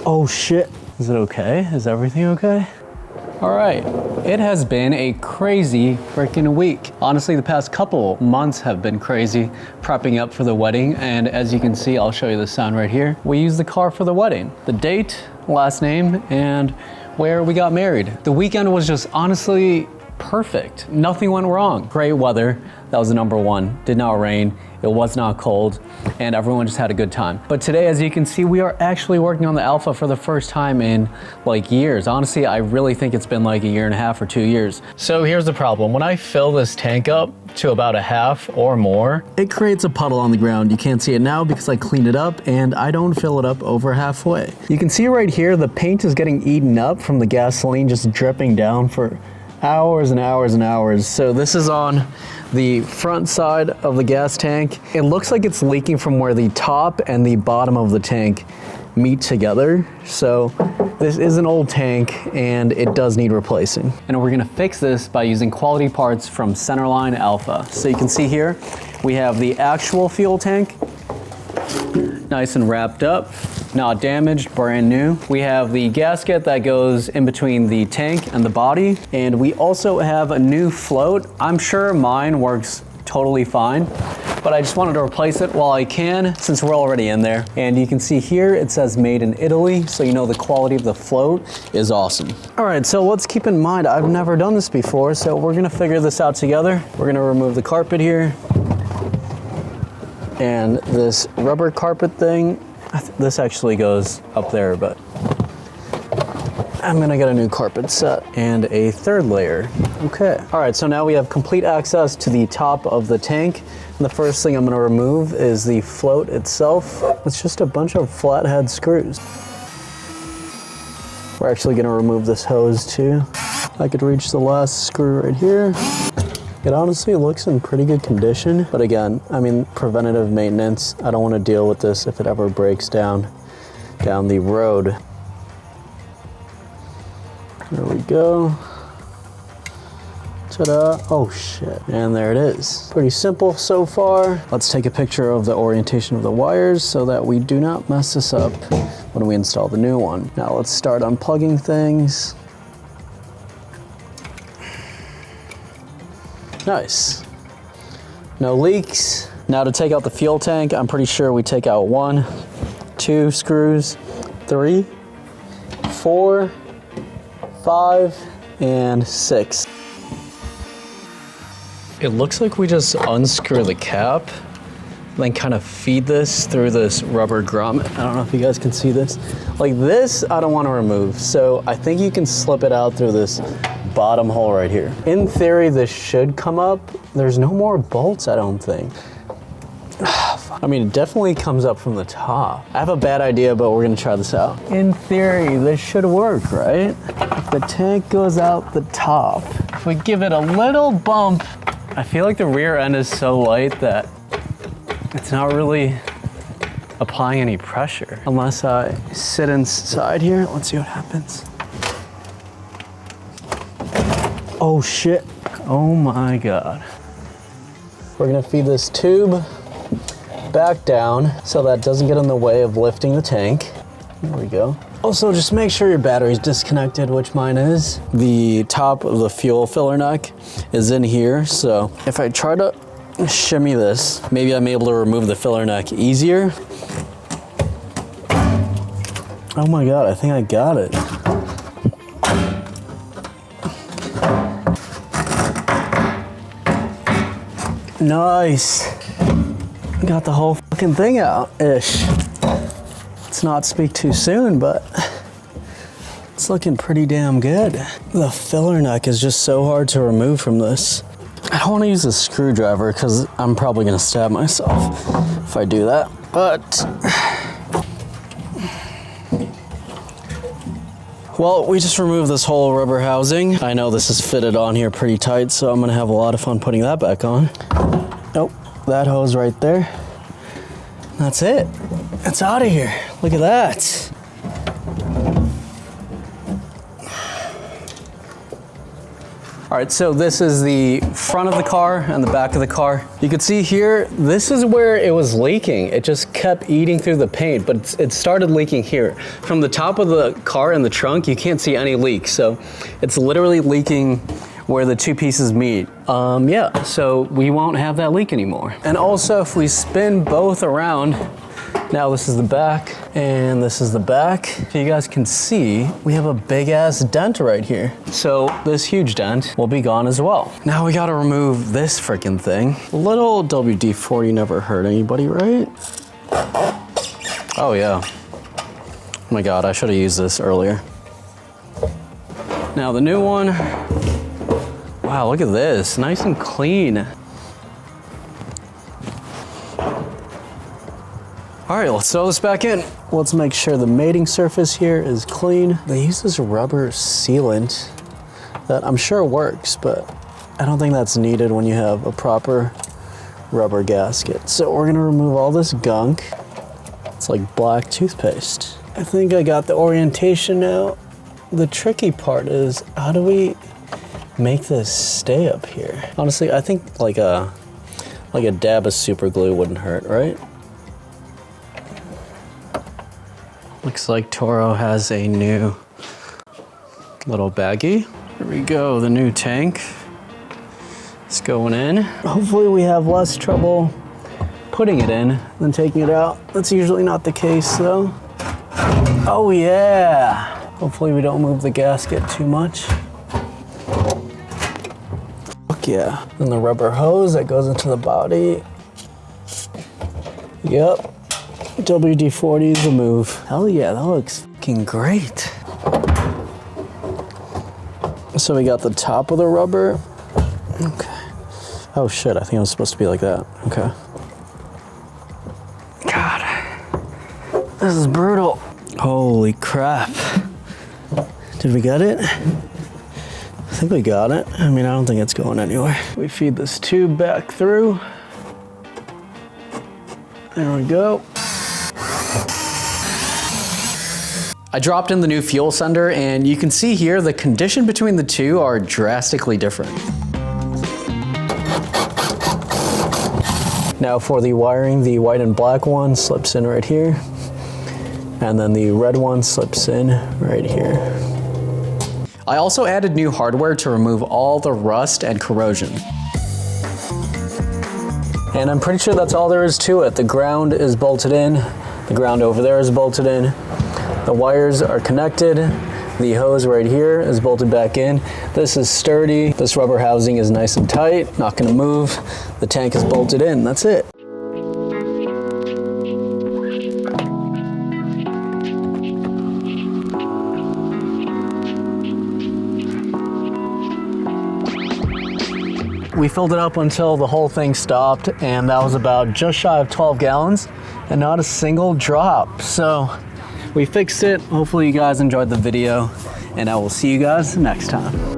Oh shit. Is it okay? Is everything okay? All right, it has been a crazy freaking week. Honestly, the past couple months have been crazy prepping up for the wedding. And as you can see, I'll show you the sign right here. We used the car for the wedding, the date, last name, and where we got married. The weekend was just honestly perfect. Nothing went wrong. Great weather, that was the number one. Did not rain, it was not cold, and everyone just had a good time. But today, as you can see, we are actually working on the Alfa for the first time in like years. Honestly, I really think it's been like a year and a half or 2 years. So here's the problem. When I fill this tank up to about a half or more, it creates a puddle on the ground. You can't see it now because I cleaned it up and I don't fill it up over halfway. You can see right here, the paint is getting eaten up from the gasoline just dripping down for hours and hours and hours. So this is on the front side of the gas tank. It looks like it's leaking from where the top and the bottom of the tank meet together. So this is an old tank and it does need replacing. And we're gonna fix this by using quality parts from Centerline Alfa. So you can see here, we have the actual fuel tank, nice and wrapped up, not damaged, brand new. We have the gasket that goes in between the tank and the body. And we also have a new float. I'm sure mine works totally fine, but I just wanted to replace it while I can since we're already in there. And you can see here, it says made in Italy. So you know the quality of the float is awesome. All right, so let's keep in mind, I've never done this before. So we're gonna figure this out together. We're gonna remove the carpet here. And this rubber carpet thing, this actually goes up there, but I'm gonna get a new carpet set and a third layer. Okay. All right, so now we have complete access to the top of the tank. And the first thing I'm gonna remove is the float itself. It's just a bunch of flathead screws. We're actually gonna remove this hose too. I could reach the last screw right here. It honestly looks in pretty good condition, but again, I mean, preventative maintenance. I don't want to deal with this if it ever breaks down the road. There we go. Ta-da. Oh shit. And there it is. Pretty simple so far. Let's take a picture of the orientation of the wires so that we do not mess this up when we install the new one. Now let's start unplugging things. Nice. No leaks. Now to take out the fuel tank, I'm pretty sure we take out 1, 2 screws, 3, 4, 5, and 6. It looks like we just unscrew the cap, then kind of feed this through this rubber grommet. I don't know if you guys can see this. Like this, I don't want to remove. So I think you can slip it out through this bottom hole right here. In theory, this should come up. There's no more bolts, I don't think. I mean, it definitely comes up from the top. I have a bad idea, but we're gonna try this out. In theory, this should work, right? If the tank goes out the top, if we give it a little bump, I feel like the rear end is so light that it's not really applying any pressure. Unless I sit inside here, let's see what happens. Oh shit, oh my God. We're gonna feed this tube back down so that doesn't get in the way of lifting the tank. There we go. Also, just make sure your battery's disconnected, which mine is. The top of the fuel filler neck is in here, so if I try to shimmy this, maybe I'm able to remove the filler neck easier. Oh my God, I think I got it. Nice. Got the whole fucking thing out-ish. Let's not speak too soon, but it's looking pretty damn good. The filler neck is just so hard to remove from this. I don't want to use a screwdriver because I'm probably going to stab myself if I do that, but well, we just removed this whole rubber housing. I know this is fitted on here pretty tight, so I'm gonna have a lot of fun putting that back on. Nope, that hose right there. That's it. It's out of here. Look at that. All right, so this is the front of the car and the back of the car. You can see here, this is where it was leaking. It just kept eating through the paint, but it started leaking here. From the top of the car and the trunk, you can't see any leaks. So it's literally leaking where the two pieces meet. Yeah, so we won't have that leak anymore. And also if we spin both around, now this is the back and this is the back. So you guys can see, we have a big ass dent right here. So this huge dent will be gone as well. Now we gotta remove this freaking thing. Little WD-40 never hurt anybody, right? Oh yeah. Oh my God, I should have used this earlier. Now the new one, wow, look at this, nice and clean. All right, let's throw this back in. Let's make sure the mating surface here is clean. They use this rubber sealant that I'm sure works, but I don't think that's needed when you have a proper rubber gasket. So we're gonna remove all this gunk. It's like black toothpaste. I think I got the orientation now. The tricky part is, how do we make this stay up here? Honestly, I think like a dab of super glue wouldn't hurt, right? Looks like Toro has a new little baggie. Here we go, the new tank. It's going in. Hopefully we have less trouble putting it in than taking it out. That's usually not the case though. Oh yeah. Hopefully we don't move the gasket too much. Fuck yeah. And the rubber hose that goes into the body. Yep. WD-40 is a move. Hell yeah, that looks fucking great. So we got the top of the rubber. Okay. Oh shit, I think it was supposed to be like that. Okay. God, this is brutal. Holy crap. Did we get it? I think we got it. I mean, I don't think it's going anywhere. We feed this tube back through. There we go. I dropped in the new fuel sender and you can see here the condition between the two are drastically different. Now for the wiring, the white and black one slips in right here. And then the red one slips in right here. I also added new hardware to remove all the rust and corrosion. And I'm pretty sure that's all there is to it. The ground is bolted in. The ground over there is bolted in. The wires are connected. The hose right here is bolted back in. This is sturdy. This rubber housing is nice and tight, not gonna move. The tank is bolted in, that's it. We filled it up until the whole thing stopped, and that was about just shy of 12 gallons and not a single drop. So we fixed it. Hopefully you guys enjoyed the video, and I will see you guys next time.